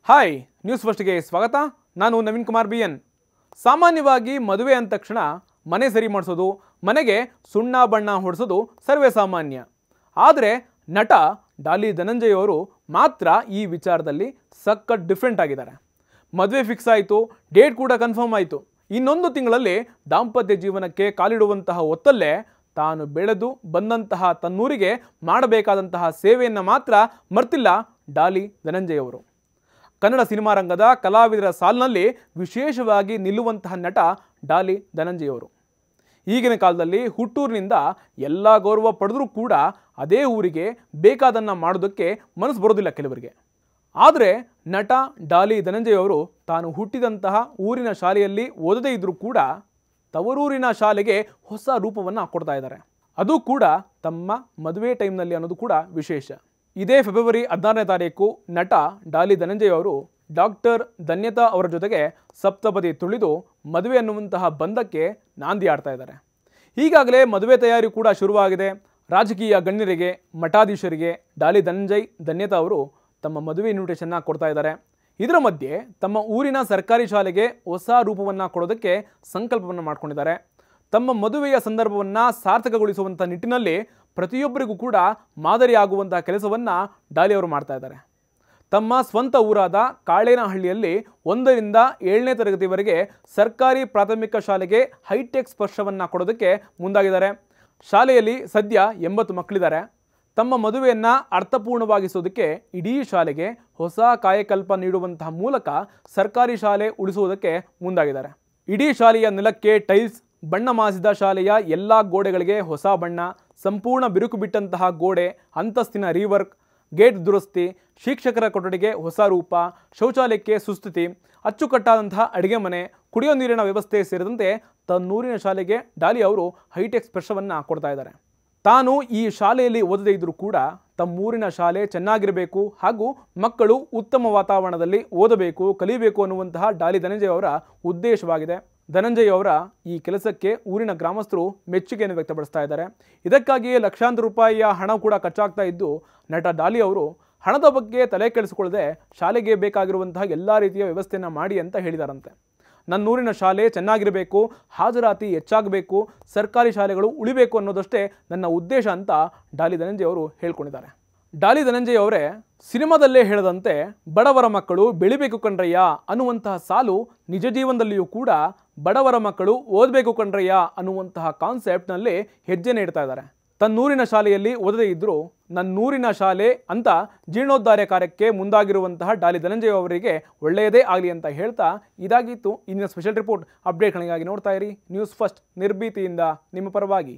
Hi news ಫಸ್ಟ್ಗೆ ಸ್ವಾಗತ. ನಾನು ನವೀನ್ ಕುಮಾರ್ BN. ಸಾಮಾನ್ಯವಾಗಿ ಮದುವೆ ಅಂದ ತಕ್ಷಣ ಮನೆ ಸರಿ ಮಾಡಿಸೋದು, ಮನೆಗೆ ಸುಣ್ಣ ಬಣ್ಣ ಹೊಡಿಸೋದು ಸರ್ವೇ ಸಾಮಾನ್ಯ. ಆದರೆ ನಟ ಡಾಲಿ ಧನಂಜಯ್ ಅವರು ಮಾತ್ರ ಈ ವಿಚಾರದಲ್ಲಿ ಸಖತ್ ಡಿಫ್ರೆಂಟ್ ಆಗಿದ್ದಾರೆ. ಮದುವೆ ಫಿಕ್ಸ್ ಆಯಿತು, ಡೇಟ್ ಕೂಡ ಕನ್ಫರ್ಮ್ ಆಯಿತು. ಇನ್ನೊಂದು ತಿಂಗಳಲ್ಲಿ ದಾಂಪತ್ಯ ಜೀವನಕ್ಕೆ ಕಾಲಿಡುವಂತಹ ಹೊತ್ತಲ್ಲೇ ತಾನು ಬೆಳೆದು ಬಂದಂತಹ ತನ್ನೂರಿಗೆ ಮಾಡಬೇಕಾದಂತಹ ಸೇವೆಯನ್ನು ಮಾತ್ರ ಮರ್ತಿಲ್ಲ ಡಾಲಿ ಧನಂಜಯ್ ಅವರು. ಕನ್ನಡ ಸಿನಿಮಾ ರಂಗದ ಕಲಾವಿದರ ಸಾಲಿನಲ್ಲಿ ವಿಶೇಷವಾಗಿ ನಿಲ್ಲುವಂತಹ ನಟ ಡಾಲಿ ಧನಂಜಯ್ ಅವರು. ಈಗಿನ ಕಾಲದಲ್ಲಿ ಹುಟ್ಟೂರಿನಿಂದ ಎಲ್ಲ ಗೌರವ ಪಡೆದರೂ ಕೂಡ ಅದೇ ಊರಿಗೆ ಬೇಕಾದನ್ನು ಮಾಡೋದಕ್ಕೆ ಮನಸ್ಸು ಬರೋದಿಲ್ಲ ಕೆಲವರಿಗೆ. ಆದರೆ ನಟ ಡಾಲಿ ಧನಂಜಯ್ ಅವರು ತಾನು ಹುಟ್ಟಿದಂತಹ ಊರಿನ ಶಾಲೆಯಲ್ಲಿ ಓದದೇ ಇದ್ದರೂ ಕೂಡ ತವರೂರಿನ ಶಾಲೆಗೆ ಹೊಸ ರೂಪವನ್ನು ಕೊಡ್ತಾ ಇದ್ದಾರೆ. ಅದು ಕೂಡ ತಮ್ಮ ಮದುವೆ ಟೈಮ್ನಲ್ಲಿ ಅನ್ನೋದು ಕೂಡ ವಿಶೇಷ. ಇದೇ ಫೆಬ್ರವರಿ 16ನೇ ತಾರೀಕು ನಟ ಡಾಲಿ ಧನಂಜಯ್ ಅವರು ಡಾಕ್ಟರ್ ಧನ್ಯತಾ ಅವರ ಜೊತೆಗೆ ಸಪ್ತಪದಿ ತುಳಿದು ಮದುವೆ ಅನ್ನುವಂತಹ ಬಂಧಕ್ಕೆ ನಾಂದಿ ಆಡ್ತಾ ಇದ್ದಾರೆ. ಈಗಾಗಲೇ ಮದುವೆ ತಯಾರಿ ಕೂಡ ಶುರುವಾಗಿದೆ. ರಾಜಕೀಯ ಗಣ್ಯರಿಗೆ, ಮಠಾಧೀಶರಿಗೆ ಡಾಲಿ ಧನ್ಯತಾ ಅವರು ತಮ್ಮ ಮದುವೆ ಇನ್ವಿಟೇಷನ್ನ ಕೊಡ್ತಾ ಇದ್ದಾರೆ. ಇದರ ಮಧ್ಯೆ ತಮ್ಮ ಊರಿನ ಸರ್ಕಾರಿ ಶಾಲೆಗೆ ಹೊಸ ರೂಪವನ್ನು ಕೊಡೋದಕ್ಕೆ ಸಂಕಲ್ಪವನ್ನು ಮಾಡಿಕೊಂಡಿದ್ದಾರೆ. ತಮ್ಮ ಮದುವೆಯ ಸಂದರ್ಭವನ್ನು ಸಾರ್ಥಕಗೊಳಿಸುವಂಥ ನಿಟ್ಟಿನಲ್ಲಿ ಪ್ರತಿಯೊಬ್ಬರಿಗೂ ಕೂಡ ಮಾದರಿಯಾಗುವಂತಹ ಕೆಲಸವನ್ನು ಡಾಲಿ ಅವರು ಮಾಡ್ತಾ ಇದ್ದಾರೆ. ತಮ್ಮ ಸ್ವಂತ ಊರಾದ ಕಾಳೇನಹಳ್ಳಿಯಲ್ಲಿ 1ರಿಂದ 7ನೇ ತರಗತಿವರೆಗೆ ಸರ್ಕಾರಿ ಪ್ರಾಥಮಿಕ ಶಾಲೆಗೆ ಹೈಟೆಕ್ ಸ್ಪರ್ಶವನ್ನು ಕೊಡೋದಕ್ಕೆ ಮುಂದಾಗಿದ್ದಾರೆ. ಶಾಲೆಯಲ್ಲಿ ಸದ್ಯ 80 ಮಕ್ಕಳಿದ್ದಾರೆ. ತಮ್ಮ ಮದುವೆಯನ್ನು ಅರ್ಥಪೂರ್ಣವಾಗಿಸೋದಕ್ಕೆ ಇಡೀ ಶಾಲೆಗೆ ಹೊಸ ಕಾಯಕಲ್ಪ ನೀಡುವಂತಹ ಮೂಲಕ ಸರ್ಕಾರಿ ಶಾಲೆ ಉಳಿಸುವುದಕ್ಕೆ ಮುಂದಾಗಿದ್ದಾರೆ. ಇಡೀ ಶಾಲೆಯ ನೆಲಕ್ಕೆ ಟೈಲ್ಸ್, ಬಣ್ಣ ಮಾಸಿದ ಶಾಲೆಯ ಎಲ್ಲ ಗೋಡೆಗಳಿಗೆ ಹೊಸ ಬಣ್ಣ, ಸಂಪೂರ್ಣ ಬಿರುಕು ಬಿಟ್ಟಂತಹ ಗೋಡೆ, ಅಂತಸ್ತಿನ ರೀವರ್ಕ್, ಗೇಟ್ ದುರಸ್ತಿ, ಶಿಕ್ಷಕರ ಕೊಠಡಿಗೆ ಹೊಸ ರೂಪ, ಶೌಚಾಲಯಕ್ಕೆ ಸುಸ್ಥಿತಿ, ಅಚ್ಚುಕಟ್ಟಾದಂತಹ ಅಡುಗೆ ಮನೆ, ಕುಡಿಯೋ ನೀರಿನ ವ್ಯವಸ್ಥೆ ಸೇರಿದಂತೆ ತನ್ನೂರಿನ ಶಾಲೆಗೆ ಡಾಲಿ ಅವರು ಹೈಟೆಕ್ ಸ್ಪರ್ಶವನ್ನು ಕೊಡ್ತಾ ಇದ್ದಾರೆ. ತಾನು ಈ ಶಾಲೆಯಲ್ಲಿ ಓದದೇ ಇದ್ದರೂ ಕೂಡ ತಮ್ಮೂರಿನ ಶಾಲೆ ಚೆನ್ನಾಗಿರಬೇಕು ಹಾಗೂ ಮಕ್ಕಳು ಉತ್ತಮ ವಾತಾವರಣದಲ್ಲಿ ಓದಬೇಕು, ಕಲಿಬೇಕು ಅನ್ನುವಂತಹ ಡಾಲಿ ಧನಂಜಯ್ ಅವರ ಉದ್ದೇಶವಾಗಿದೆ. ಧನಂಜಯ್ ಅವರ ಈ ಕೆಲಸಕ್ಕೆ ಊರಿನ ಗ್ರಾಮಸ್ಥರು ಮೆಚ್ಚುಗೆಯನ್ನು ವ್ಯಕ್ತಪಡಿಸ್ತಾ ಇದ್ದಾರೆ. ಇದಕ್ಕಾಗಿಯೇ ಲಕ್ಷಾಂತರ ರೂಪಾಯಿಯ ಹಣ ಕೂಡ ಖರ್ಚಾಗ್ತಾ ಇದ್ದು ನಟ ಡಾಲಿ ಅವರು ಹಣದ ಬಗ್ಗೆ ತಲೆ ಕೆಡಿಸಿಕೊಳ್ಳದೆ ಶಾಲೆಗೆ ಬೇಕಾಗಿರುವಂತಹ ಎಲ್ಲ ರೀತಿಯ ವ್ಯವಸ್ಥೆಯನ್ನು ಮಾಡಿ ಅಂತ ಹೇಳಿದಾರಂತೆ. ನನ್ನೂರಿನ ಶಾಲೆ ಚೆನ್ನಾಗಿರಬೇಕು, ಹಾಜರಾತಿ ಹೆಚ್ಚಾಗಬೇಕು, ಸರ್ಕಾರಿ ಶಾಲೆಗಳು ಉಳಿಬೇಕು ಅನ್ನೋದಷ್ಟೇ ನನ್ನ ಉದ್ದೇಶ ಅಂತ ಡಾಲಿ ಧನಂಜಯ್ ಅವರು ಹೇಳ್ಕೊಂಡಿದ್ದಾರೆ. ಡಾಲಿ ಧನಂಜಯ್ ಅವರೇ ಸಿನಿಮಾದಲ್ಲೇ ಹೇಳದಂತೆ ಬಡವರ ಮಕ್ಕಳು ಬೆಳಿಬೇಕು ಕಣ್ರಯ್ಯ ಅನ್ನುವಂತಹ ಸಾಲು ನಿಜ ಜೀವನದಲ್ಲಿಯೂ ಕೂಡ ಬಡವರ ಮಕ್ಕಳು ಓದಬೇಕು ಕಣ್ರಯ್ಯ ಅನ್ನುವಂತಹ ಕಾನ್ಸೆಪ್ಟ್ನಲ್ಲಿ ಹೆಜ್ಜೆ ನೀಡ್ತಾ ಇದ್ದಾರೆ. ತನ್ನೂರಿನ ಶಾಲೆಯಲ್ಲಿ ಓದದೇ ಇದ್ದರೂ ನನ್ನೂರಿನ ಶಾಲೆ ಅಂತ ಜೀರ್ಣೋದ್ಧಾರ ಕಾರ್ಯಕ್ಕೆ ಮುಂದಾಗಿರುವಂತಹ ಡಾಲಿ ಧನಂಜಯ್ ಅವರಿಗೆ ಒಳ್ಳೆಯದೇ ಆಗಲಿ ಅಂತ ಹೇಳ್ತಾ ಇದಾಗಿತ್ತು ಇಂದಿನ ಸ್ಪೆಷಲ್ ರಿಪೋರ್ಟ್. ಅಪ್ಡೇಟ್ಗಳಿಗಾಗಿ ನೋಡ್ತಾ ಇರಿ ನ್ಯೂಸ್ ಫಸ್ಟ್, ನಿರ್ಭೀತಿಯಿಂದ ನಿಮ್ಮ ಪರವಾಗಿ.